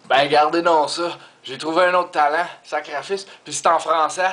Ben, gardez donc ça. J'ai trouvé un autre talent, sacrifice. Puis c'est en français.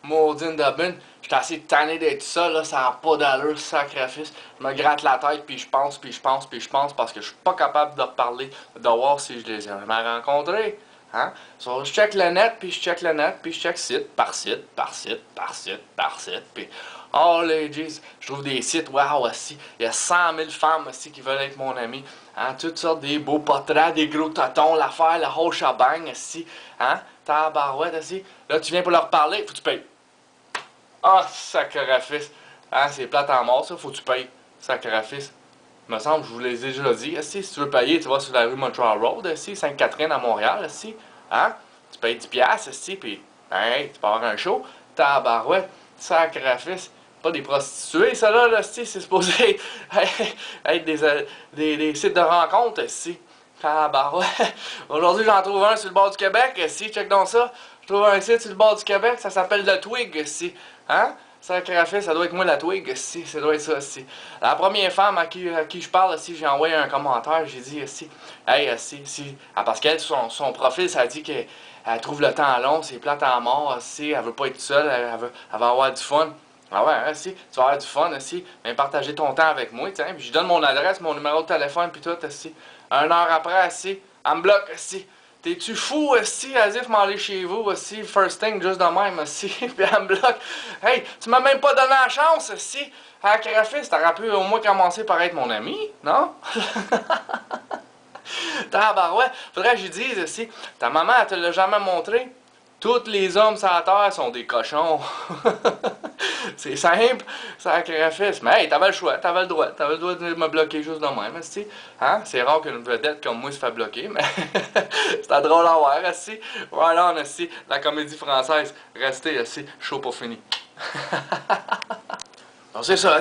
Maudine de bin. J'étais assez tanné d'être ça, là. Ça n'a pas d'allure, sacrifice. Je me gratte la tête, puis je pense, puis je pense, puis je pense, parce que je suis pas capable de reparler, de voir si je les ai jamais rencontrés. Hein? So, je check le net, puis je check le net, puis je check site par site, par site, par site, par site, puis oh les jeez, je trouve des sites, waouh, aussi, il y a 100 000 femmes aussi qui veulent être mon ami, hein, toutes sortes des beaux portraits, des gros totons, l'affaire, la whole shebang, aussi, hein, tabarouette, aussi, là tu viens pour leur parler, faut que tu payes. Ah, sacrifice, hein, c'est plate en mort ça, faut que tu payes, sacrifice. Il me semble, je vous l'ai déjà dit, si tu veux payer, tu vas sur la rue Montreal Road, Sainte-Catherine à Montréal, hein? Tu payes 10 piastres, puis hey, tu peux avoir un show, tabarouette, sacrifice. Pas des prostituées, ça là, c'est supposé être des sites de rencontres, tabarouette. Aujourd'hui, j'en trouve un sur le bord du Québec, check donc ça. Je trouve un site sur le bord du Québec, ça s'appelle le Twig, hein? Sacrifice, ça doit être moi la Twig, ça doit être ça, La première femme à qui je parle, j'ai envoyé un commentaire, j'ai dit, hey, parce qu'elle, son profil, ça dit qu'elle trouve le temps long, c'est plate en mort, elle veut pas être seule, elle veut avoir du fun. Ah ouais, tu vas avoir du fun, mais partager ton temps avec moi, tiens, puis je donne mon adresse, mon numéro de téléphone, puis tout, 1 heure après, elle me bloque, T'es-tu fou, Asif, m'aller chez vous, first thing, juste de même, puis elle me bloque. Hey, tu m'as même pas donné la chance, à Carafis, t'aurais pu au moins commencer par être mon ami, non? Tabarouette, faudrait que je lui dise, ta maman, elle te l'a jamais montré? Tous les hommes sur la terre sont des cochons. C'est simple, sacrifice. Mais hey, t'avais le choix, t'avais le droit de me bloquer juste de même, hein? C'est rare qu'une vedette comme moi se fasse bloquer, mais c'était drôle à voir, Voilà, la comédie française. Restez, chaud pour finir. Donc c'est ça,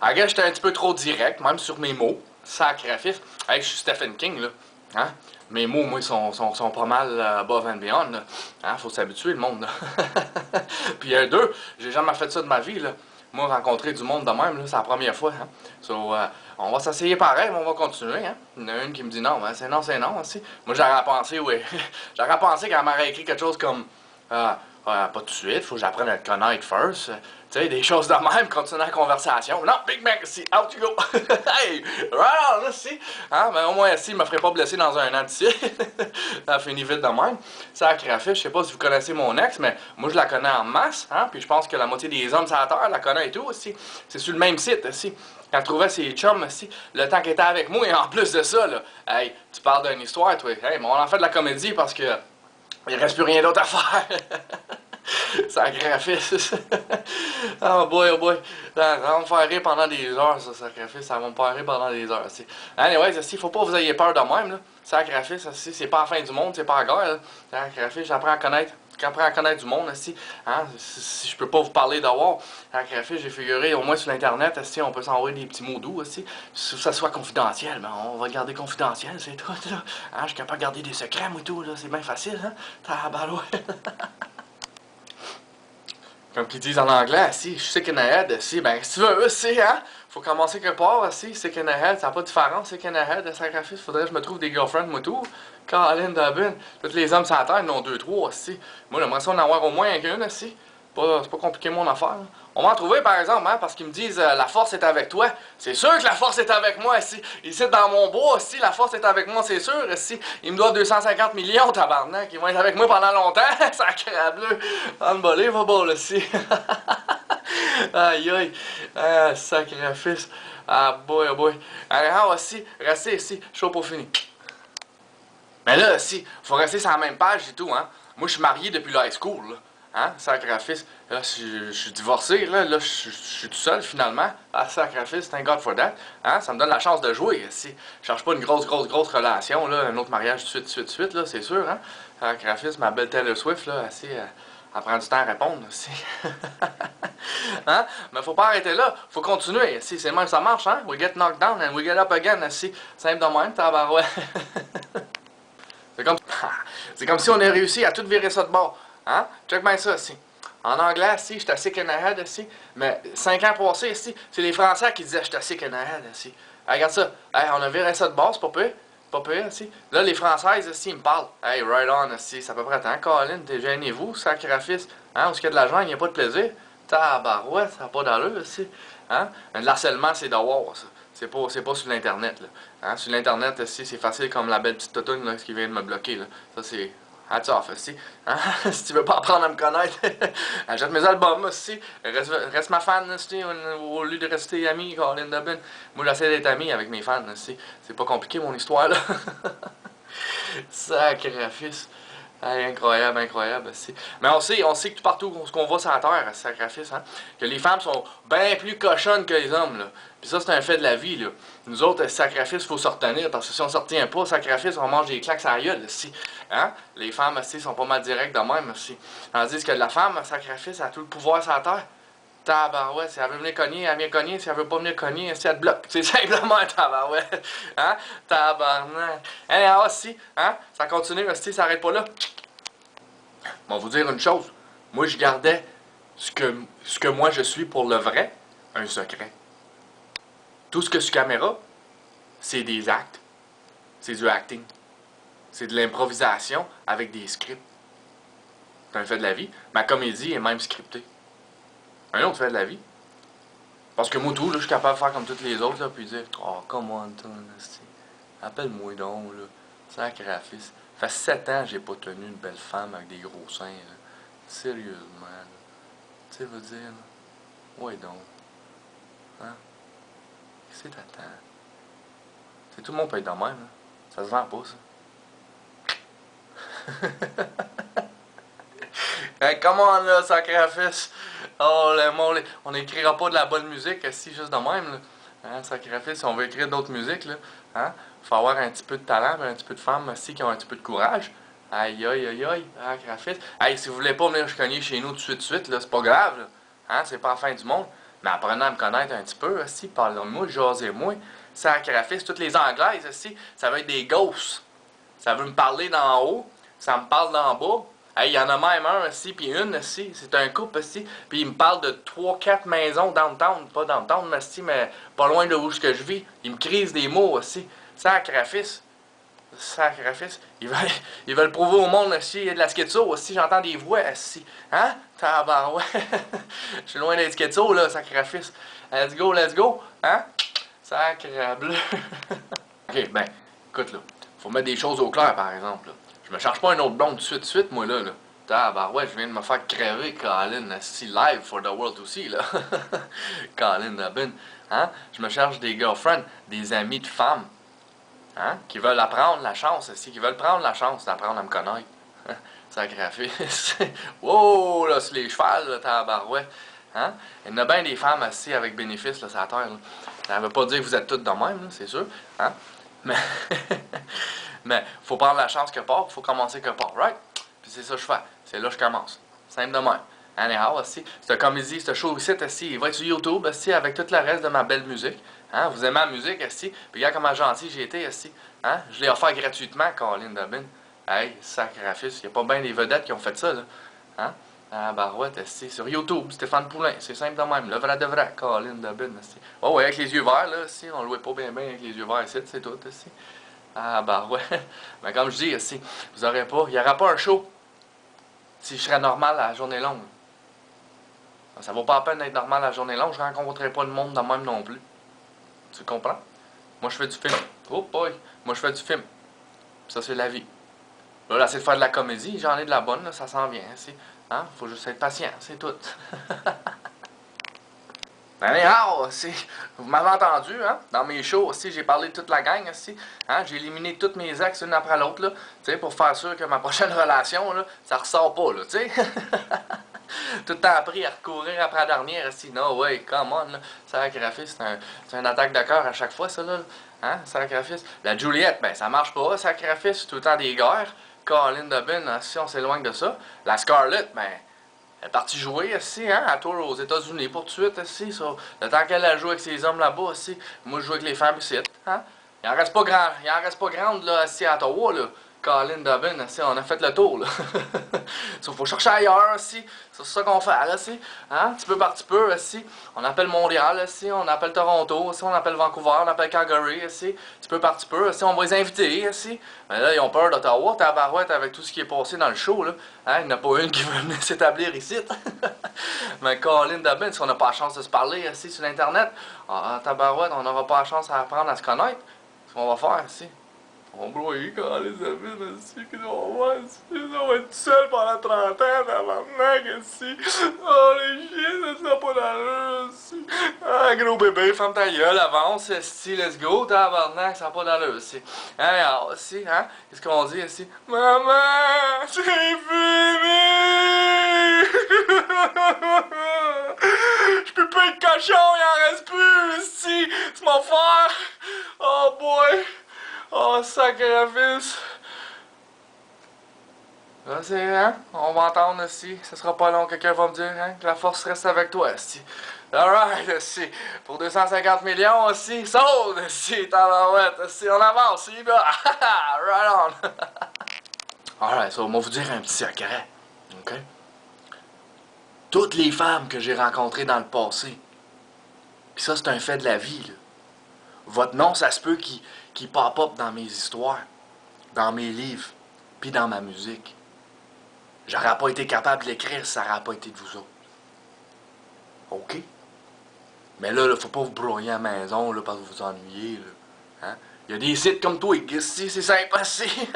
à gars, j'étais un petit peu trop direct, même sur mes mots. Sacrifice. Hey, je suis Stephen King, là. Hein? Mes mots, moi, sont pas mal above and beyond. Là. Hein? Faut s'habituer, le monde. Là. Puis deux, j'ai jamais fait ça de ma vie. Là. Moi, rencontrer du monde de même, c'est la première fois. Hein? So, on va s'essayer pareil, mais on va continuer. Hein? Il y en a une qui me dit non, ben, c'est non, c'est non. Moi, j'aurais pensé, oui. J'aurais pensé qu'elle m'aurait écrit quelque chose comme pas tout de suite, faut que j'apprenne à te connaître first. Tu sais, des choses de même, continuer la conversation. Non, Big Mac, out you go. Hey, right on, hein, ben au moins, il me ferait pas blesser dans un an d'ici. Ça finit vite de même. Sacrifice, je sais pas si vous connaissez mon ex, mais moi, je la connais en masse, hein, puis je pense que la moitié des hommes sur la terre la connaît et tout, aussi. C'est sur le même site, aussi. Quand elle trouvait ses chums, le temps qu'elle était avec moi, et en plus de ça, là, hey, tu parles d'une histoire, toi. Hey, mais on en fait de la comédie parce que il reste plus rien d'autre à faire. Sacrifice. Oh boy, oh boy. Ça va me faire rire pendant des heures, ça, sacrifice. Ça va me faire rire pendant des heures. Anyway, faut pas que vous ayez peur de même. Là. Sacrifice, c'est pas la fin du monde, c'est pas la guerre. Sacrifice, j'apprends à connaître du monde, hein, si je peux pas vous parler d'avoir, sacrifice, j'ai figuré au moins sur l'internet, on peut s'envoyer des petits mots doux, si ça soit confidentiel, mais on va le garder confidentiel, c'est tout, là. Hein, je suis capable de garder des secrets, moi, tout, là, c'est bien facile, hein, Comme qu'ils disent en anglais, je suis sick in the head, ben, si tu veux, hein? Faut commencer quelque part, sick in the head, ça n'a pas de différence, sick in the head, sacrifice, faudrait que je me trouve des girlfriends, moi tout. Colin Dublin, tous les hommes sur la terre, ils en ont 2-3, Moi, j'aimerais ça en avoir au moins une, c'est pas compliqué mon affaire, là. On va en trouver, par exemple, hein, parce qu'ils me disent la force est avec toi. C'est sûr que la force est avec moi, Ici, dans mon bois, la force est avec moi, c'est sûr, Ils me doivent 250 millions, tabarnak. Ils vont être avec moi pendant longtemps. Sacré bleu. Unbelievable, Aïe, aïe. Ah, sacrifice. Ah, boy, oh boy. Alors, restez ici, chaud pour finir. Mais là, faut rester sur la même page et tout, hein. Moi, je suis marié depuis l'high school, là. Hein, sacrifice. Là, je suis divorcé, là, je suis tout seul, finalement. Ah, sacrifice, thank God for that. Hein, ça me donne la chance de jouer, Je cherche pas une grosse relation, là, un autre mariage tout de suite, là, c'est sûr, hein. Sacrifice, ma belle Taylor Swift, là, elle prend du temps à répondre, Hein? Mais faut pas arrêter là, faut continuer, c'est même ça marche, hein. We get knocked down and we get up again, Simple de même, tabarouette. C'est comme si on avait réussi à tout virer ça de bord. Hein? Check bien ça, En anglais, j'étais sick in the head, mais 5 ans passés, c'est les Français qui disaient j'étais sick in the head, Hey, regarde ça. Hey, on a viré ça de bord, c'est pas peu. pas pire, aussi. Là, les Françaises, aussi, ils me parlent. Hey, right on, aussi, c'est à peu près temps. Colin, t'es gênez-vous, sacrifice. Hein, où est-ce qu'il y a de l'argent, il n'y a pas de plaisir. Tabarouette, ça n'a pas d'allure, aussi. Hein? L'harcèlement, c'est dehors, ça. C'est pas sur l'Internet, là. Hein? Sur l'Internet, aussi, c'est facile comme la belle petite totoune, là, ce qui vient de me bloquer, là. Ça, c'est... Hats off, aussi. Hein? Si tu veux pas apprendre à me connaître, achète mes albums, aussi. Reste ma fan, aussi, au lieu de rester ami, Colin Dobbin. Moi, j'essaie d'être ami avec mes fans, aussi. C'est pas compliqué, mon histoire, là. Sacrifice. Hey, incroyable, incroyable, aussi. Mais on sait que partout ce qu'on voit sur la terre, sacrifice, hein, que les femmes sont bien plus cochonnes que les hommes, là. Puis ça, c'est un fait de la vie, là. Nous autres, sacrifice, il faut se retenir, parce que si on se retient pas, sacrifice, on mange des claques à la gueule, aussi. Hein? Les femmes, aussi, sont pas mal directes de même, aussi. Tandis que la femme, sacrifice, a tout le pouvoir sur la terre. Tabarouette, si elle veut venir cogner, elle vient cogner. Si elle veut pas venir cogner, si elle te bloque. C'est simplement un tabarouette. Hein? Tabarnak. Hein, aussi, hein? Ça continue, aussi, ça arrête pas là. On va vous dire une chose. Moi, je gardais ce que moi je suis pour le vrai, un secret. Tout ce que sur caméra, c'est des actes. C'est du acting. C'est de l'improvisation avec des scripts. C'est un fait de la vie. Ma comédie est même scriptée. Un autre fait de la vie. Parce que moi, tout, là, je suis capable de faire comme toutes les autres, là, puis dire « Oh, come on, appelle-moi donc, là. Sacrifice. Ça fait 7 ans que j'ai pas tenu une belle femme avec des gros seins, là. Sérieusement, là. Tu sais, veux dire, là. Ouais, donc. Hein? Qu'est-ce que t'attends? C'est tout le monde peut être de même, là. Ça se vend pas, ça. Hey, comment là, sacrifice? Oh, on n'écrira pas de la bonne musique, si juste de même, là. Hein, sacrifice, si on veut écrire d'autres musiques, là. Hein? Faut avoir un petit peu de talent, un petit peu de femmes aussi qui ont un petit peu de courage. Aïe, aïe, aïe, aïe, sacrifice. Hey, si vous voulez pas venir cogner chez nous tout de suite, là, c'est pas grave, là. Hein? C'est pas la fin du monde. Mais apprenez à me connaître un petit peu, aussi, parlez-moi, jasez-moi. Sacrifice, toutes les anglaises, aussi, ça va être des ghosts. Ça veut me parler d'en haut, ça me parle d'en bas. Hey, il y en a même un aussi, puis une aussi. C'est un couple aussi. Puis il me parle de 3-4 maisons downtown. Pas downtown, mais pas loin de où je vis. Il me crise des mots aussi. Sacrifice. Sacrifice. Ils veulent prouver au monde aussi. Il y a de la schizo aussi. J'entends des voix aussi. Hein? Tabarouette. Je suis loin d'être schizo, là. Sacrifice. Let's go, let's go. Hein? Sacrable. Ok, ben, écoute, là. Faut mettre des choses au clair, par exemple, là. Je me charge pas un autre blonde tout de suite, moi, là. Tabarouette, je viens de me faire crever, Colin, si live for the world aussi, là. Colin Dobbin. Hein? Je me charge des girlfriends, des amis de femmes. Hein? Qui veulent apprendre la chance aussi, qui veulent prendre la chance d'apprendre à me connaître. Sacrifice. Wow, là, c'est les chevals, là, tabarouette. Hein? Il y en a bien des femmes aussi avec bénéfice, là, sur la terre, là. Ça veut pas dire que vous êtes toutes de même, là, c'est sûr. Hein? Mais... Mais faut prendre la chance quelque part, faut commencer quelque part, right? Puis c'est ça que je fais. C'est là que je commence. Simple de même. Anyhow, aussi, cette comédie, ce show ici, il va être sur YouTube, aussi, avec tout le reste de ma belle musique. Hein? Vous aimez la musique, aussi? Puis regarde comment gentil j'ai été, aussi. Hein? Je l'ai offert gratuitement, Colin Dobbin. Hey, sacrifice, il n'y a pas bien des vedettes qui ont fait ça, là. Hein? Ah, barouette, aussi. Sur YouTube, Stéphane Poulain, c'est simple de même. Le vrai de vrai, Colin Dobbin, aussi. Oh, ouais, avec les yeux verts, là, aussi. On le voit pas bien avec les yeux verts ici, c'est tout, aussi. Ah, bah ouais. Mais comme je dis, aussi, vous aurez pas, il n'y aura pas un show si je serais normal à la journée longue. Ça vaut pas la peine d'être normal à la journée longue, je ne rencontrerai pas le monde de même non plus. Tu comprends? Moi, je fais du film. Oh boy! Moi, je fais du film. Ça, c'est la vie. Là, j'essaie de faire de la comédie, j'en ai de la bonne, là, ça s'en vient. Hein? Faut juste être patient, c'est tout. Anyhow, vous m'avez entendu, hein? Dans mes shows aussi, j'ai parlé de toute la gang aussi. Hein? J'ai éliminé toutes mes ex une après l'autre, là, pour faire sûr que ma prochaine relation, là, ça ressort pas, là, tu sais. Tout le temps appris à recourir après la dernière, aussi. No way, come on, là. Sacrifice, c'est un attaque de cœur à chaque fois, ça, là. Hein? Sacrifice. La Juliette, ben, ça marche pas, sacrifice, c'est tout le temps des guerres. Colin Dobbin, si on s'éloigne de ça. La Scarlett, ben... Elle est partie jouer aussi, hein, à tour aux États-Unis pour tout de suite aussi. Le temps qu'elle a joué avec ses hommes là-bas aussi. Moi, je joue avec les femmes ici. Hein? Il en reste pas grand, il en reste pas grande là, assis à Ottawa, là. Colin Dobbin, on a fait le tour, là. Il faut chercher ailleurs, aussi. C'est ça qu'on fait, là, aussi. Hein? Petit peu par petit peu, aussi. On appelle Montréal, aussi. On appelle Toronto, aussi. On appelle Vancouver, on appelle Calgary, aussi. Petit peu par petit peu, aussi. On va les inviter, aussi. Mais là, ils ont peur d'Ottawa, tabarouette, avec tout ce qui est passé dans le show, là. Hein? Il n'y en a pas une qui veut venir s'établir ici. Mais Colin Dobbin, si on n'a pas la chance de se parler, aussi, sur l'Internet, tabarouette, on n'aura pas la chance d'apprendre à se connaître. Ce qu'on va faire, aussi. On va quand les amis, aussi, qu'est-ce qu'on va faire, on va être tout seul pendant 30 ans, tabarnak, aussi. Oh, les chiens, ça n'a pas d'allure, aussi. Ah, gros bébé, ferme ta gueule, avance, esti, let's go, tabarnak, ça n'a pas d'allure, aussi. Hein, alors, aussi, hein, qu'est-ce qu'on dit, aussi? Maman, c'est fini! Je peux pas être cochon, il en reste plus, esti, c'est mon frère. Oh, boy. Oh, sacrifice! Là, c'est, hein? On va entendre aussi. Ce sera pas long, quelqu'un va me dire, hein? Que la force reste avec toi, aussi. Alright, aussi. Pour 250 millions, aussi. Saute, aussi. Tabarouette, aussi. On avance, les gars. Right on. Alright, so, on va vous dire un petit secret. OK? Toutes les femmes que j'ai rencontrées dans le passé, pis ça, c'est un fait de la vie, là. Votre nom, ça se peut qu'il pop-up dans mes histoires, dans mes livres, puis dans ma musique. J'aurais pas été capable de l'écrire si ça n'aurait pas été de vous autres. OK? Mais là, faut pas vous brouiller à la maison là, parce que vous vous ennuyez. Là. Hein? Il y a des sites comme toi, ici, c'est simple, ici.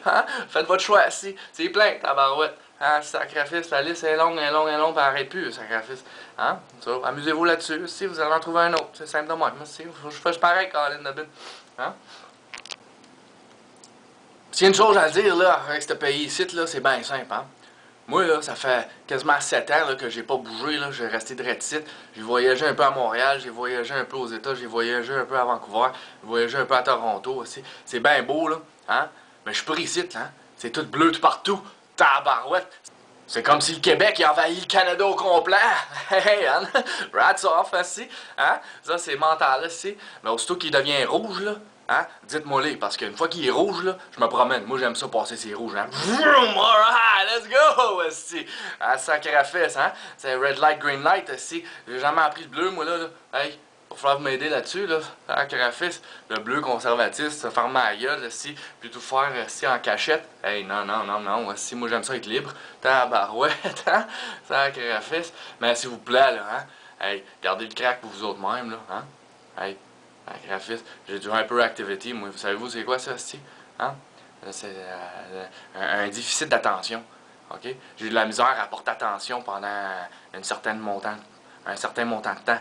Hein? Faites votre choix, ici. C'est plein, tabarouette. Hein? Sacrifice, la liste est longue, puis elle arrête plus, le sacrifice. Hein? Amusez-vous là-dessus. Si vous allez en trouver un autre, c'est simple de moi. Je fais pareil, Colin Dobbin. Hein? S'il y a une chose à dire, là, avec ce pays ici, là, c'est bien simple, hein? Moi, là, ça fait quasiment 7 ans là, que j'ai pas bougé, là, j'ai resté de ici. J'ai voyagé un peu à Montréal, j'ai voyagé un peu aux États, j'ai voyagé un peu à Vancouver, j'ai voyagé un peu à Toronto aussi. C'est bien beau, là, hein? Mais je suis pas ici, là, hein? C'est tout bleu tout partout, tabarouette. C'est comme si le Québec a envahi le Canada au complet. Hey, hein? Rats off, aussi, hein? Ça, c'est mental, aussi. Mais aussitôt qu'il devient rouge, là, hein? Dites-moi-les, parce qu'une fois qu'il est rouge, là, je me promène. Moi, j'aime ça passer ces rouges, hein? Vroom, alright, let's go, esti! Ah, sacrifice, hein? C'est red light, green light, esti. J'ai jamais appris le bleu, moi, là. Hey, il va falloir m'aider là-dessus, là. Sacrifice, le bleu conservatiste, se fermer la gueule, esti, puis tout faire, esti, en cachette. Hey, non, esti, moi, j'aime ça être libre. Tabarouette, hein? Sacrifice. Mais s'il vous plaît, là, hein? Hey, gardez le crack pour vous autres même, là, hein? Hey. Graphiste, j'ai du hyperactivity, moi. Savez-vous c'est quoi ça, c'ti? Hein? C'est un déficit d'attention. OK? J'ai de la misère à porter attention pendant un certain montant de temps.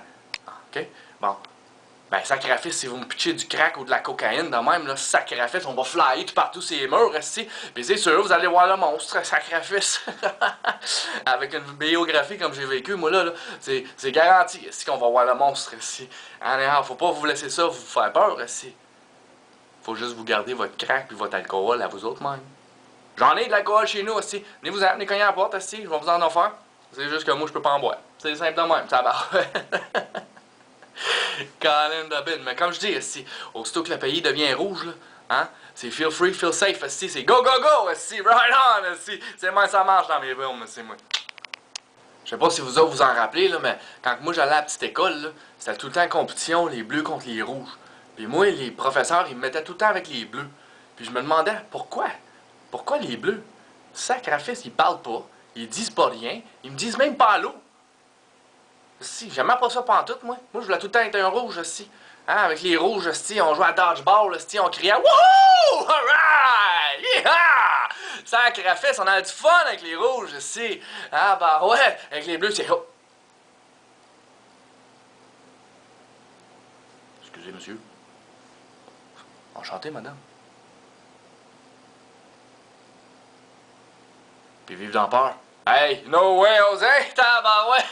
OK? Bon. Ben, sacrifice, si vous me pitchez du crack ou de la cocaïne, de même, là, sacrifice, on va flyer tout partout ces murs, ici. Puis c'est sûr, vous allez voir le monstre, sacrifice. Avec une biographie comme j'ai vécu, moi, là c'est garanti, ici, qu'on va voir le monstre, ici. Faut pas vous laisser ça vous faire peur, ici. Faut juste vous garder votre crack puis votre alcool à vous autres, même. J'en ai de l'alcool chez nous, aussi. Venez-vous-en, venez cogner à la porte, ici, je vais vous en offrir. C'est juste que moi, je peux pas en boire. C'est simple de même, ça va. Colin Dobbin. Mais comme je dis, ici, aussitôt que le pays devient rouge, là, hein, c'est feel free, feel safe, ici, c'est go, go, go, ici, right on, ici. C'est moi, ça marche dans mes rooms, c'est moi. Je sais pas si vous autres vous en rappelez, là, mais quand moi j'allais à la petite école, là, c'était tout le temps compétition, les bleus contre les rouges. Puis moi, les professeurs, ils me mettaient tout le temps avec les bleus. Puis je me demandais, pourquoi? Pourquoi les bleus? Sacrifice, ils parlent pas, ils disent pas rien, ils me disent même pas l'eau. Si, j'aimais pas ça pantoute, moi. Moi, je voulais tout le temps être un rouge, aussi. Hein, avec les rouges, aussi, on jouait à dodgeball, aussi, on criait « Wouhou! Alright! Yeah! » Sacrifice, on avait du fun avec les rouges, aussi. Ah, bah ouais, avec les bleus, c'est... Oh. Excusez, monsieur. Enchanté, madame. Puis vive dans peur. Hey, no way, José! Tabarouette!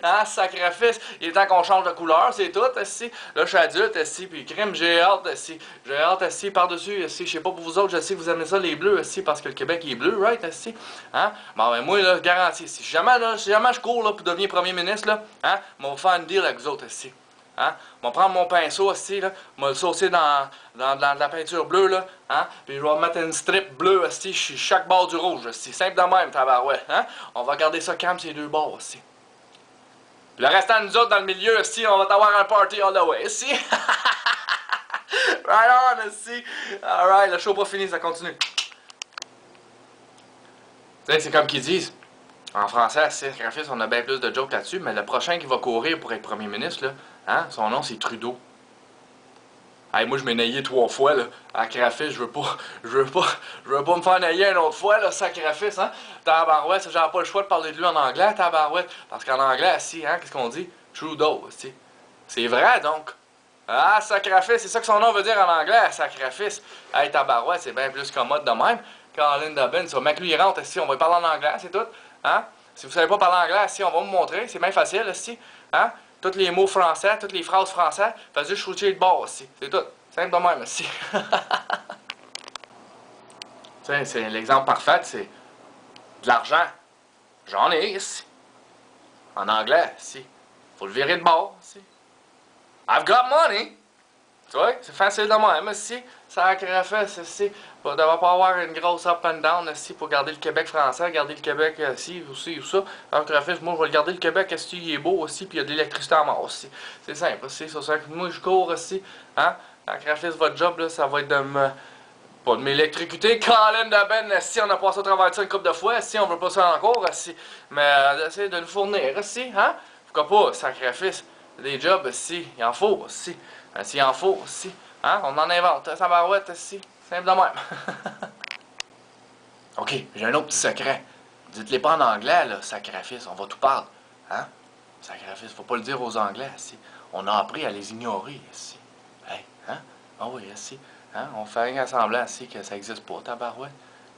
Hein, sacrifice! Il est temps qu'on change de couleur, c'est tout, ici. Là, je suis adulte, ici, puis crime, j'ai hâte, ici. J'ai hâte, ici, par-dessus, ici. Je sais pas pour vous autres, je sais que vous aimez ça, les bleus, ici, parce que le Québec est bleu, right, ici. Hein? Bon, ben, moi, là, garanti, si jamais je cours, là, pour devenir premier ministre, là, hein, on va faire une deal avec vous autres, ici. hein? On va prendre mon pinceau aussi, là. On va le saucer dans de la peinture bleue, là, hein? Puis je vais mettre une strip bleue aussi sur chaque bord du rouge, aussi. Simple de même, tabarouette, hein? On va garder ça calme ces deux bords aussi. Puis le restant de nous autres dans le milieu aussi, on va avoir un party all the way, ici. Right on, ici. Alright, le show pas fini, ça continue. Tu sais, c'est comme qu'ils disent. En français, sacrifice, on a bien plus de jokes là-dessus, mais le prochain qui va courir pour être premier ministre, là, hein, son nom c'est Trudeau. Hey, moi je m'ai naillé 3 fois, là, à sacrifice, je veux pas me faire nailler une autre fois, là, sacrifice, hein. Tabarouette, j'avais pas le choix de parler de lui en anglais, tabarouette, parce qu'en anglais, si, hein, qu'est-ce qu'on dit? Trudeau, tu sais. C'est vrai, donc. Ah, sacrifice, c'est ça que son nom veut dire en anglais, sacrifice. Hey, tabarouette, c'est bien plus commode de même. Colin Dobbin, ça, mec, lui, il rentre, ici, on va lui parler en anglais, c'est tout. Hein? Si vous savez pas parler anglais, ici, on va vous montrer, c'est bien facile, ici. Hein? Tous les mots français, toutes les phrases françaises, faites juste switcher de bord, ici. C'est tout. Simple de même, ici. Tu sais, c'est l'exemple parfait, c'est de l'argent. J'en ai, ici. En anglais, ici. Faut le virer de bord, ici. I've got money. Tu vois, c'est facile de même, ici. Sacrifice, ici. Il ne devrait pas avoir une grosse up and down, ici, pour garder le Québec français, garder le Québec, ici, aussi, ou ça. Sacrifice, moi, je vais garder le Québec, ici, il est beau, aussi, puis il y a de l'électricité à mort, aussi. C'est simple, ici, c'est ça. Moi, je cours, ici, hein. Sacrifice, votre job, là, ça va être de me... Pas de m'électrocuter. Colin de Ben, si on a passé au travers de ça une couple de fois, si on veut pas ça encore, si. Mais d'essayer de nous fournir, si, hein? Pourquoi pas, sacrifice. Des jobs, si, il en faut, si. S'il en faut, si. Hein? On en invente, ça barouette, si. Simple de même. OK, j'ai un autre petit secret. Dites-les pas en anglais, là, sacrifice, on va tout parler. Hein? Sacrifice, faut pas le dire aux Anglais, si. On a appris à les ignorer, si. Hey, hein? Ah oui, si. Hein? On fait rien semblant ainsi que ça n'existe pas, tabarouette.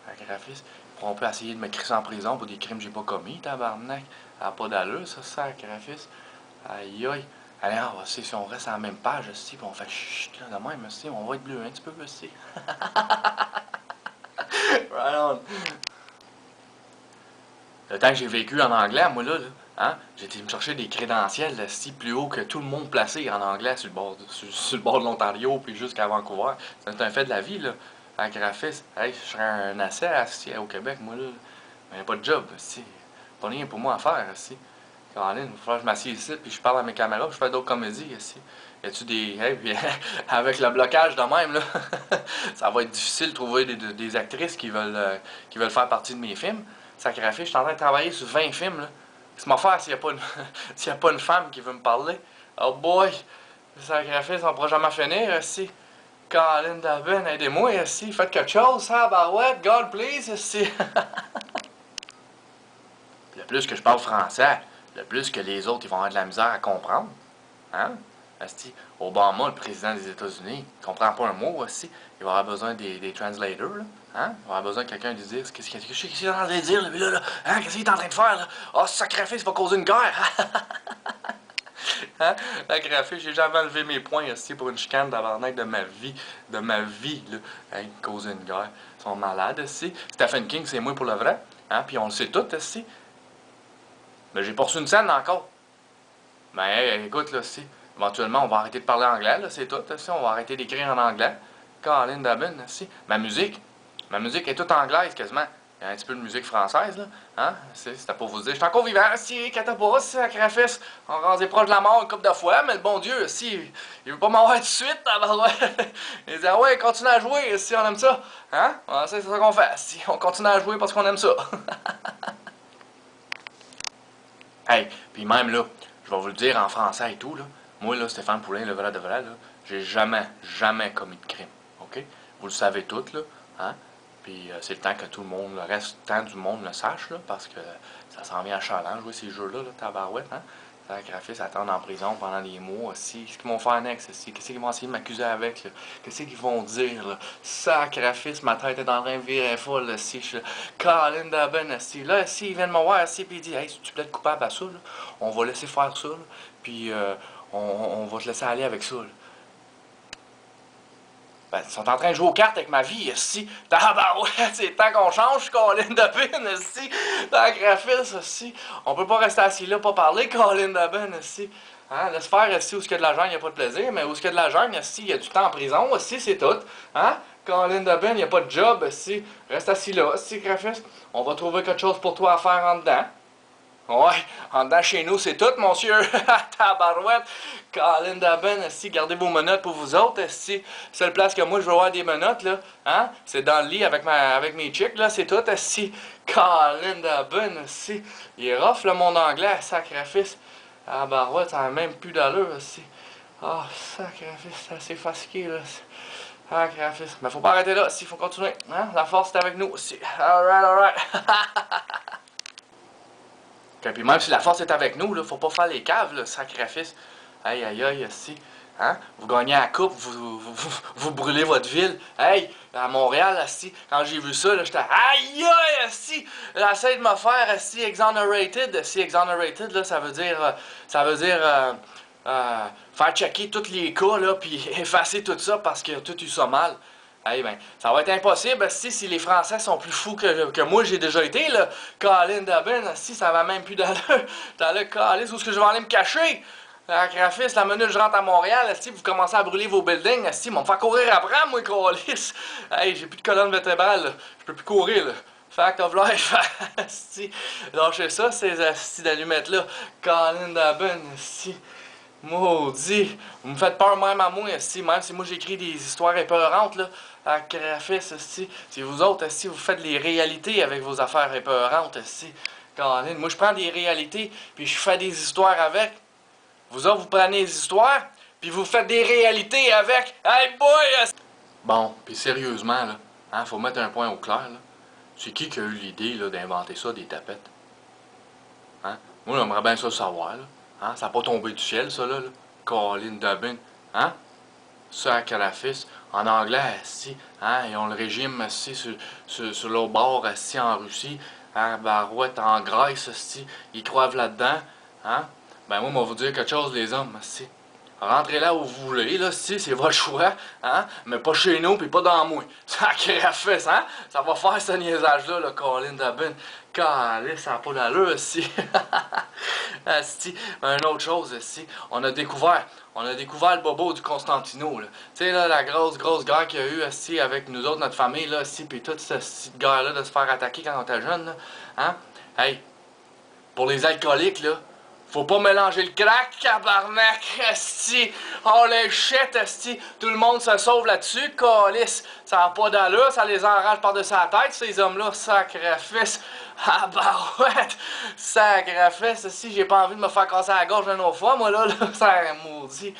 Sacrifice. On peut essayer de me crisser en prison pour des crimes que j'ai pas commis, tabarnak. Ça n'a pas d'allure, ça, sacrifice. Aïe aïe. Allez, on va essayer si on reste à la même page, aussi, puis on fait chut, là, de même, aussi, on va être bleu un petit peu, aussi. Right on. Le temps que j'ai vécu en anglais, moi, là, hein, j'ai été me chercher des crédentiels, si plus haut que tout le monde placé en anglais sur le bord de l'Ontario, puis jusqu'à Vancouver. C'est un fait de la vie, là. En graphiste, hey, je serais un assis assis au Québec, moi, là. Mais pas de job, si. Pas rien pour moi à faire, si. Caroline, il va falloir que je m'assieds ici, puis je parle à mes caméras, puis je fais d'autres comédies, ici. Y a-tu des... Hey, puis, avec le blocage de même, là, ça va être difficile de trouver des actrices qui veulent faire partie de mes films. Sacrifice, je suis en train de travailler sur 20 films, là. Qu'est-ce que je vais faire s'il n'y a pas une femme qui veut me parler? Oh boy! Sacrifice, on ne pourra jamais finir, si. Colin Davin, aidez-moi, si. Faites quelque chose, ça, barouette, God please, si. Le plus que je parle français, le plus que les autres ils vont avoir de la misère à comprendre. Hein? Asti, Obama, le président des États-Unis, il comprend pas un mot aussi. Il va avoir besoin des translators, là. Hein? Il va avoir besoin de quelqu'un de lui dire qu'est-ce qu'il est en train de dire, lui, là. Hein? Qu'est-ce qu'il est en train de faire, là? Oh, ce sacrifice va causer une guerre! Hein? Sacrifice, j'ai jamais levé mes poings aussi pour une chicane d'avant-neige de ma vie, là. Hein? Causer une guerre. Ils sont malades aussi. Stephen King, c'est moi pour le vrai. Hein? Puis on le sait tout aussi. Mais j'ai pas reçu une scène encore. Mais hey, écoute, là, si. Éventuellement, on va arrêter de parler anglais, là, c'est tout. Si, on va arrêter d'écrire en anglais. Colin Dobbin, si. Ma musique est toute anglaise, quasiment. Il y a un petit peu de musique française, là. Hein? C'était pour vous dire, je suis encore vivant, si, catapora, si, sacrifice. On rasait proche de la mort une couple de fois, mais le bon Dieu, si, il veut pas m'avoir tout de suite, il dit, ah ouais, continue à jouer, si, on aime ça. Hein? Ah, c'est ça qu'on fait, si, on continue à jouer parce qu'on aime ça. Hey, puis même, là, je vais vous le dire en français et tout, là. Moi, là, Stéphane Poulin, le vrai de vrai, là, j'ai jamais commis de crime, OK? Vous le savez tout, là, hein? Puis c'est le temps que tout le monde, le restant du monde le sache, là, parce que ça s'en vient à chaland, jouer ces jeux-là, là, tabarouette, hein? Sacrifice, attendre en prison pendant des mois, aussi. Qu'est-ce qu'ils vont faire next, aussi? Qu'est-ce qu'ils vont essayer de m'accuser avec, là? Qu'est-ce qu'ils vont dire, là? Sacrifice, ma tête est en train de virer folle, là, si je... Colin Dobbin, si. Là, si, il vient de me voir, si, puis il dit, hey, si tu plaides coupable à ça, là, on va laisser faire ça, là, puis on va te laisser aller avec ça, là. Ben, ils sont en train de jouer aux cartes avec ma vie, si. Tabarouette, c'est le temps qu'on change, Colin Dobbin, si. Sacrifice, si. On peut pas rester assis là, pas parler, Colin Dobbin, si. Hein? Laisse faire, si où il y a de l'argent, il n'y a pas de plaisir, mais où il y a de l'argent, il y a du temps en prison, aussi, c'est tout. Hein? Colin Dobbin, il n'y a pas de job, si reste assis là, si Crafis. On va trouver quelque chose pour toi à faire en dedans. Ouais, en dedans chez nous, c'est tout, monsieur. Tabarouette. Colin Dobbin, si, gardez vos menottes pour vous autres, si. Seule place que moi, je veux avoir des menottes, là, hein, c'est dans le lit avec mes chicks, là, c'est tout, si. Colin Dobbin, si. Il est rough, là, mon anglais, sacrifice. Tabarouette, ça n'a même plus d'allure, si. Ah, sacrifice, c'est assez fatigué, là. Sacrifice. Mais faut pas arrêter là, si, faut continuer. Hein? La force est avec nous, si. Alright, alright. Puis même si la force est avec nous, là, faut pas faire les caves, là, sacrifice. Aïe, aïe, aïe, si. Hein? Vous gagnez la coupe, vous brûlez votre ville. Hey, à Montréal, si, quand j'ai vu ça, j'étais aïe, aïe, si. J'essaie de me faire, si, exonerated. Si, exonerated, là, ça veut dire faire checker tous les cas, là, puis effacer tout ça parce que tout eu ça mal. Eh ben, ça va être impossible si les Français sont plus fous que moi j'ai déjà été, là. Colin Dobbin, si ça va même plus d'allure. T'as le Calis, où est-ce que je vais aller me cacher? La graphiste, la minute je rentre à Montréal, si vous commencez à brûler vos buildings, si, ils vont me faire courir après, moi, Calis. Hey, j'ai plus de colonne vertébrale, là. Je peux plus courir, là. Fact of life, si. Lâchez ça, ces astis d'allumettes-là. Colin Dobbin, si. Maudit! Vous me faites peur même à moi, si, même si moi j'écris des histoires épeurantes, là, à Crafis, si vous autres, si vous faites les réalités avec vos affaires épeurantes, si, Colin, moi je prends des réalités, puis je fais des histoires avec. Vous autres, vous prenez des histoires, puis vous faites des réalités avec. Hey boy! Bon, puis sérieusement, là, hein, faut mettre un point au clair, là. C'est qui a eu l'idée, là, d'inventer ça, des tapettes? Hein? Moi, j'aimerais bien ça savoir, là. Hein? Ça n'a pas tombé du ciel, ça, là. Colin Dobbin. Hein? Sacrifice. En anglais, si. Hein? Ils ont le régime, si, sur l'autre bord, si, en Russie. Hein? Barouette, en Grèce, si. Ils croient là-dedans. Hein? Ben, moi, je vais vous dire quelque chose, les hommes, si. Rentrez là où vous voulez, là, si, c'est votre choix, hein? Mais pas chez nous, puis pas dans moi. Sacrifice, hein? Ça va faire ce niaisage-là, le Colin Dobbin. Calice, ça n'a pas d'allure, si. Asti. Une autre chose, si. On a découvert le bobo du Constantino, là. Tu sais, là, la grosse guerre qu'il y a eu, asti, avec nous autres, notre famille, là, si, puis toute cette guerre-là de se faire attaquer quand on était jeune, là. Hein? Hey, pour les alcooliques, là, faut pas mélanger le crack, cabarnak, esti. Oh, les shit, esti. Tout le monde se sauve là-dessus, calice. Ça n'a pas d'allure, ça les enrage par-dessus la tête, ces hommes-là. Sacrifice. Ah, barouette. Sacrifice, esti. J'ai pas envie de me faire casser la gorge une autre fois, moi, là. Ça maudit.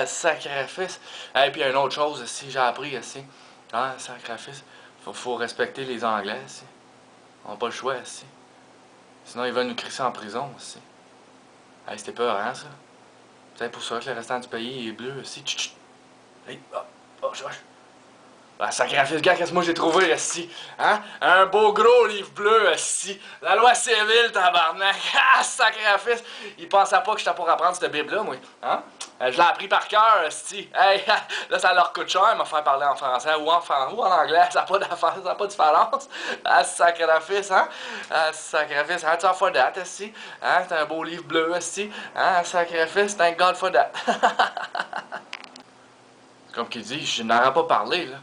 Sacrifice. Et puis, une autre chose, esti, j'ai appris, esti. Ah, sacrifice. Faut respecter les Anglais, esti. On n'a pas le choix, esti. Sinon, ils veulent nous crisser en prison, esti. Hey, c'était peur, hein, ça? C'est pour ça que le restant du pays est bleu aussi. Chut, hey, je ah, sacrifice, gars, qu'est-ce que moi j'ai trouvé, ici? Hein? Un beau gros livre bleu, ici. La loi civile, tabarnak. Ah, sacrifice. Il pensait pas que j'étais pour apprendre cette Bible-là, moi. Hein? Je l'ai appris par cœur, ici. Hey, là, ça leur coûte cher, me faire parler en français ou en anglais. Ça n'a pas d'affaire, ça n'a pas de différence. Ah, sacrifice, hein? Ah, sacrifice. Hein, tu for that, ici? Hein? C'est un beau livre bleu, ici. Hein? Sacrifice, thank God for that. Comme qu'il dit, je n'aurais pas parlé, là.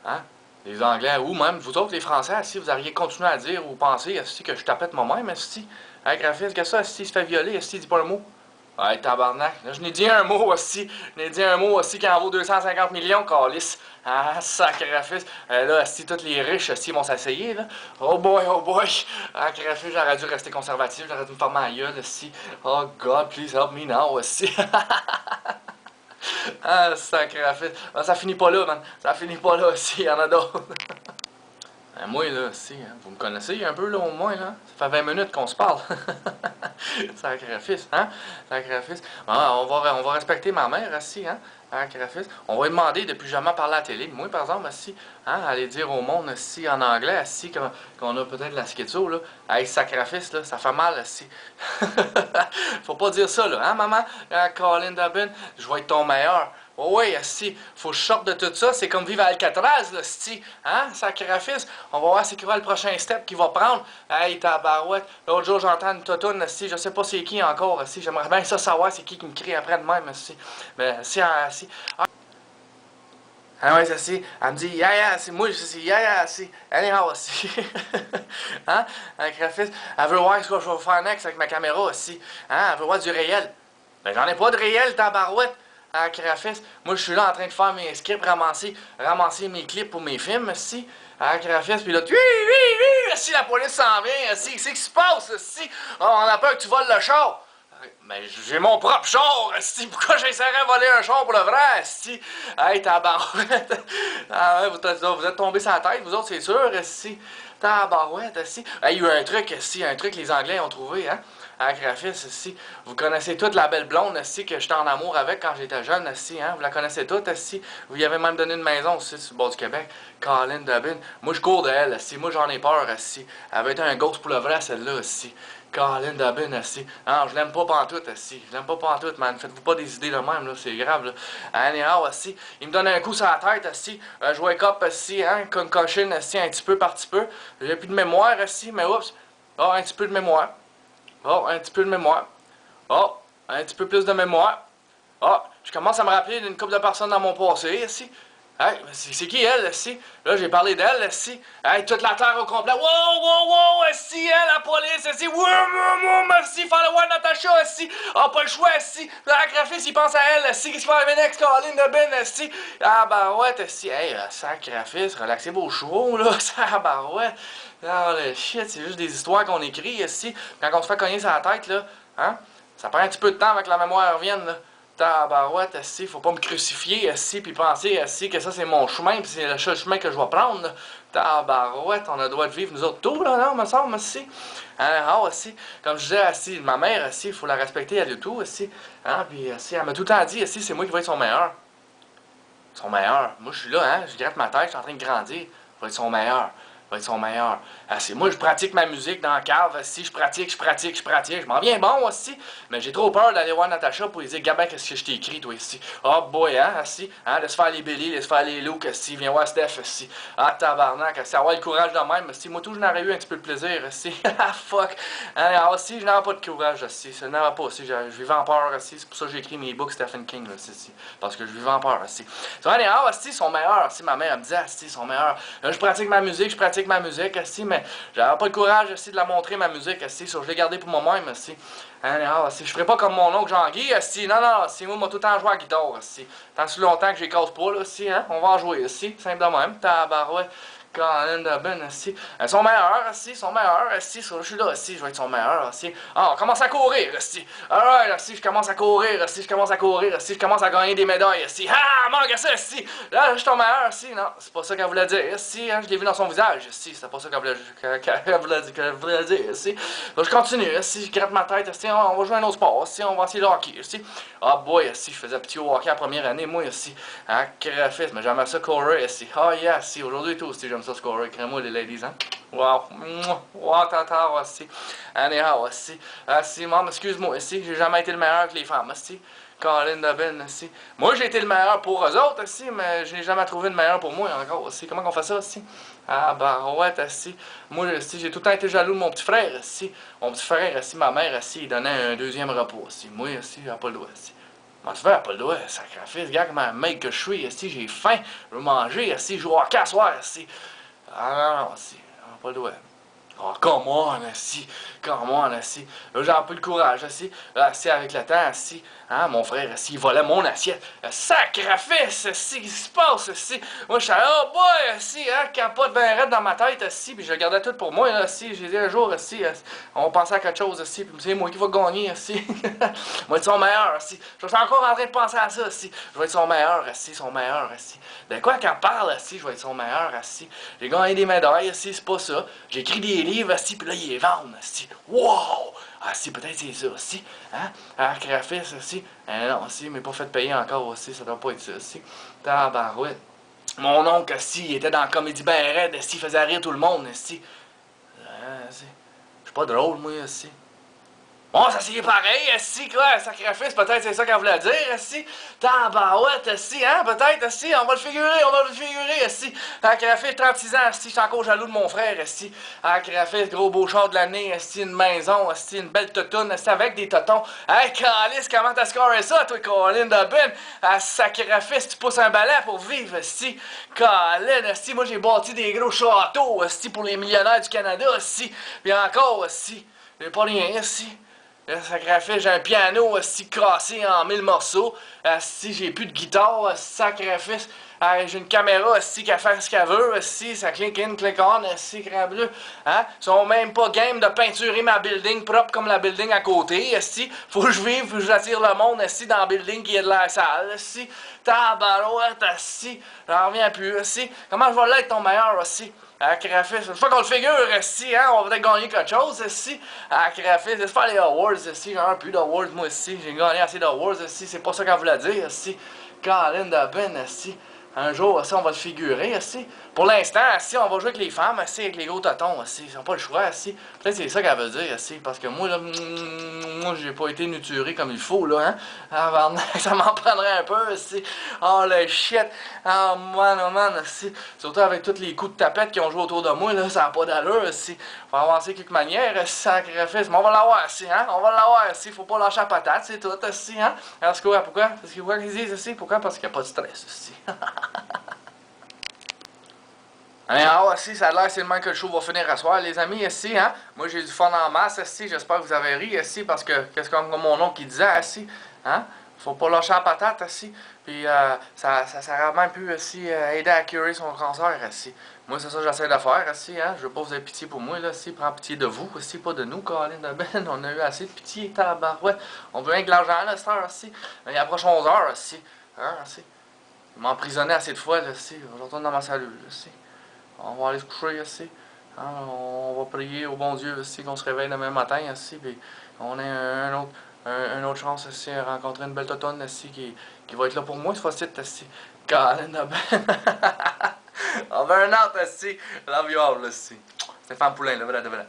Hein? Les Anglais, ou même vous autres, les Français, si vous auriez continué à dire ou penser si que je tapette moi-même, si, avec Graphiste, que ça, si il se fait violer, si il dit pas un mot. Ouais, tabarnak. Là, je n'ai dit un mot aussi. Je n'ai dit un mot aussi qui en vaut 250 millions, calice. Ah, sacrifice. Là, si tous les riches, si vont s'essayer, là. Oh boy, oh boy. Ah, Graphiste, j'aurais dû rester conservatif, j'aurais dû me former à gueule, si. Oh God, please help me now, si. Ah, sacrifice. Ben, ça finit pas là, man. Ça finit pas là aussi, il y en a d'autres. Moi, là, si, hein, vous me connaissez un peu, là, au moins, là. Ça fait 20 minutes qu'on se parle. Sacrifice, hein? Sacrifice. Ah, on va respecter ma mère, aussi, hein? Sacrifice. On va lui demander de plus jamais parler à la télé. Moi, par exemple, aussi, hein, aller dire au monde, aussi, en anglais, aussi, qu'on a peut-être la schizo, là. Hey, sacrifice, là, ça fait mal, aussi. Faut pas dire ça, là, hein, maman? Colin Dobbin, je vais être ton meilleur. Oh oui, si, faut que je sorte de tout ça, c'est comme vivre à Alcatraz, là, si, hein, sacrifice. On va voir c'est quoi le prochain step qu'il va prendre. Hey, tabarouette, l'autre jour j'entends une totoune, si, je sais pas c'est qui encore, si, j'aimerais bien ça savoir c'est qui me crie après de même, si. Mais si, si. Ah ouais, ça c'est. Elle me dit, yeah, c'est moi, c'est yeah, c'est. Anyhow, aussi. Hein? Avec la fille, elle veut voir ce que je vais faire next avec ma caméra aussi. Hein? Elle veut voir du réel. Ben, j'en ai pas de réel, tabarouette. Avec la fille, moi, je suis là en train de faire mes scripts, ramasser mes clips pour mes films, aussi. Avec la fille, puis là, si la police s'en vient, si, c'est ce qui se passe, si. Oh, on a peur que tu voles le char. Mais j'ai mon propre char, esti. Pourquoi j'essaierais de voler un char pour le vrai, esti? Hey, tabarouette. Ah ouais, vous êtes tombés sur la tête, vous autres, c'est sûr, esti. Tabarouette, esti. Hey, il y a eu un truc, esti, un truc que les Anglais ont trouvé, hein? À Graphis, esti. Vous connaissez toute la belle blonde, esti, que j'étais en amour avec quand j'étais jeune, esti, hein? Vous la connaissez toute, esti. Vous y avez même donné une maison aussi, sur le bord du Québec. Colin Dobbin. Moi, je cours de elle, esti. Moi, j'en ai peur, esti. Elle avait été un ghost pour le vrai, celle-là, esti. Colin Dobbin, assis. Non, je l'aime pas pantoute, assis. Je l'aime pas pantoute, man. Faites-vous pas des idées de même, là. C'est grave, là. Anyhow, assis. Il me donne un coup sur la tête, assis. Je wake up, assis, hein. Concussion, assis, un petit peu par petit peu. J'ai plus de mémoire, assis, mais oups. Oh, un petit peu de mémoire. Oh, un petit peu de mémoire. Oh, un petit peu plus de mémoire. Oh, je commence à me rappeler d'une couple de personnes dans mon passé, assis. Hey, c'est qui elle, si? Là, j'ai parlé d'elle, si. Hey, toute la terre au complet. Wow, si, elle, la police, si. Wow, merci, follow Natacha, si. Ah, pas le choix, si. La graphiste, il pense à elle, si. Qu'est-ce qui va arriver next, Colin de Ben, si. Ah, barouette, si. Hey, sacrifice, relaxez vos chevaux, là. Ça, barouette. Non, le shit, c'est juste des histoires qu'on écrit, si. Quand on se fait cogner sur la tête, là, hein, ça prend un petit peu de temps avec que la mémoire revienne, là. Tabarouette, assis, faut pas me crucifier, assis, puis penser, assis, que ça c'est mon chemin, puis c'est le seul chemin que je vais prendre, là. Tabarouette, on a le droit de vivre nous autres tout, là, non, me semble, assis. Hein, assis, comme je disais, assis, ma mère, assis, il faut la respecter, elle est tout, assis. Hein, puis assis, elle m'a tout le temps dit, assis, c'est moi qui vais être son meilleur. Son meilleur. Moi, je suis là, hein, je gratte ma tête, je suis en train de grandir, je vais être son meilleur. Va être son meilleur. Moi, je pratique ma musique dans la cave. Si je pratique. Je m'en viens bon aussi. Mais j'ai trop peur d'aller voir Natacha pour lui dire, Gabin, qu'est-ce que je t'ai écrit, toi, ici? Oh boy, hein, assis. Hein, laisse faire les Billy, laisse faire les Luke, assis. Viens voir Steph, assis. Ah, tabarnak, assis. Avoir le courage de même, assis. Moi, tout, je n'aurais eu un petit peu de plaisir, assis. Ah, fuck. Hein, assis, je n'avais pas de courage, assis. Je n'avais pas, assis. Je vivais en peur, assis. C'est pour ça que j'ai écrit mes books Stephen King, là, assis. Parce que je vivais en peur, assis. Assis, son meilleur, assis. Ma mère, elle me disait, assis, son meilleur. Là, je pratique ma musique, assis, mais j'avais pas le courage assis, de la montrer, ma musique, assis, je l'ai gardée pour moi-même, assis. Je ferais pas comme mon oncle Jean-Guy, assis, non, assis, moi, tout le temps joué à la guitare, assis. Tant si longtemps que je les casse pas, là, assis, hein, on va en jouer, assis, simple de même, tabarouette. Colin de Ben, assis. Son meilleur, assis, je suis là, assis, je vais être son meilleur, assis. Ah, on commence à courir, assis. Alright, assis, je commence à courir, assis, je commence à gagner des médailles, assis. Ah, manque ça, assis. Là, je suis ton meilleur, assis. Non, c'est pas ça qu'elle voulait dire, assis, hein, je l'ai vu dans son visage, assis. C'est pas ça qu'elle voulait dire, assis. Là, je continue, assis, je gratte ma tête, assis, on va jouer un autre sport, assis, on va essayer le hockey, assis. Ah, boy, assis, je faisais petit au hockey la première année, moi, assis. Ah, crafiste, mais j'aimais ça courir, assis. Ah, yeah, assis, aujourd'hui et tout, assis, j'aime ça scorer. Crée-moi les ladies, hein? Wow. Wow, tata, aussi. Anyhow, aussi. Assis, maman, excuse-moi, aussi. J'ai jamais été le meilleur que les femmes, aussi. Colin Dobbin, aussi. Moi, j'ai été le meilleur pour eux autres, aussi, mais je n'ai jamais trouvé le meilleur pour moi, encore, aussi. Comment on fait ça, aussi? Ah, barouette, assis. Moi, aussi, j'ai tout le temps été jaloux de mon petit frère, aussi. Mon petit frère, assis, ma mère, assis, il donnait un deuxième repas, aussi. Moi, aussi, j'ai pas le droit, aussi. Mon petit frère, pas le droit, sacrifice. Regarde comment un mec que je suis, assis, j'ai faim. Je veux manger, assis, je joue à casse soir, assis. Ah non, si, pas le doigt. Oh, come on, assis. Là, j'ai un peu le courage, assis. Là, assis avec le temps, assis. Hein, mon frère, assis, il volait mon assiette. Sacrifice, assis, qu'est-ce qui se passe, assis? Moi, je suis oh boy, assis, hein, capote bien raide dans ma tête, assis. Puis je gardais tout pour moi, là, assis. J'ai dit un jour, assis, on pensait à quelque chose, assis. Puis c'est moi qui va gagner, assis. Je vais être son meilleur, assis. Je suis encore en train de penser à ça, assis. Je vais être son meilleur, assis, De quoi qu'elle parle, assis, je vais être son meilleur, assis. J'ai gagné des médailles, assis, c'est pas ça. J'ai écrit des livres, assis, puis là, ils les vendent, assis. Wow! Assis, peut-être c'est ça, assis. Hein? Ah, Crafis, assis. Non, assis, mais pas fait payer encore, assis, ça doit pas être ça, assis. Tabarouette. Mon oncle, assis, il était dans la comédie ben raide, assis, il faisait rire tout le monde, assis. Je suis pas drôle, moi, assis. Bon, ça c'est pareil, si quoi, sacrifice, peut-être c'est ça qu'elle voulait dire, si. Tabarouette, si, hein, peut-être, si, on va le figurer, si. Sacrifice, 36 ans, si, je suis encore jaloux de mon frère, si. Sacrifice, gros beau char de l'année, si, une maison, si, une belle totoune, si, avec des totons. Hey, Calice, comment t'as scoré ça, toi, Colin de Ben? Sacrifice, tu pousses un balai pour vivre, si. Colin, si, moi j'ai bâti des gros châteaux, si, pour les millionnaires du Canada, si. Puis encore, si. J'ai pas rien, si. Sacrifice, j'ai un piano aussi cassé en 1000 morceaux. Si j'ai plus de guitare, sacrifice. J'ai une caméra aussi qui a fait ce qu'elle veut. Si ça click in, click on, si crabe bleu. Hein? Ils sont même pas game de peinturer ma building propre comme la building à côté. Si faut que je vive, faut que j'attire le monde si dans la building qui est de l'air sale. Si tabarouette, si j'en reviens plus. Si comment je vais l'être ton meilleur aussi? Sacrifice, une fois qu'on le figure, si, hein, on va peut-être gagner quelque chose, si. Sacrifice, laisse faire les awards, si, j'en ai plus d'awards, moi, si. J'ai gagné assez d'awards, si, c'est pas ça qu'elle voulait dire, si. Colin de Ben, si. Un jour, si, on va le figurer, si. Pour l'instant, si, on va jouer avec les femmes, si, avec les gros totons, si. Ils n'ont pas le choix, si. Peut-être c'est ça qu'elle veut dire, si. Parce que moi, là, moi, j'ai pas été nuturé comme il faut, là, hein. Ça m'en prendrait un peu, si. Oh, le shit. Oh, man, si. Surtout avec tous les coups de tapette qui ont joué autour de moi, là, ça n'a pas d'allure, si. Faut avancer de quelque manière, sacrifice. Mais on va l'avoir, si, hein. On va l'avoir, si. Faut pas lâcher la patate, c'est tout, si, hein. Parce que, pourquoi? Parce qu'ils disent, si. Pourquoi? Parce qu'il n'y a pas de stress, si. Si, ça a l'air, c'est le même que le show va finir à soir, les amis, si, hein. Moi, j'ai du fun en masse, si. J'espère que vous avez ri, si, parce que, qu'est-ce que mon oncle qui disait, si, hein. Faut pas lâcher la patate, si. Puis, ça a même pu, si, aider à curer son cancer, si. Moi, c'est ça que j'essaie de faire, si, hein. Je veux pas vous avoir pitié pour moi, là, si. Prends pitié de vous, si, pas de nous, Colin de Ben. On a eu assez de pitié, tabarouette. On veut rien que l'argent, là, cette heure, si. Mais il approche 11 heures, si. Hein, si. Il m'a emprisonné assez de fois, là, si. Je retourne dans ma cellule, là, si. On va aller se coucher ici. Hein, on va prier au bon Dieu ici qu'on se réveille demain matin ici. Puis on a une autre chance ici à rencontrer une belle totonne ici qui va être là pour moi cette fois-ci ici. Colin de Ben. On veut un autre ici. Love you all ici. Stéphane Poulain, le vrai de vrai.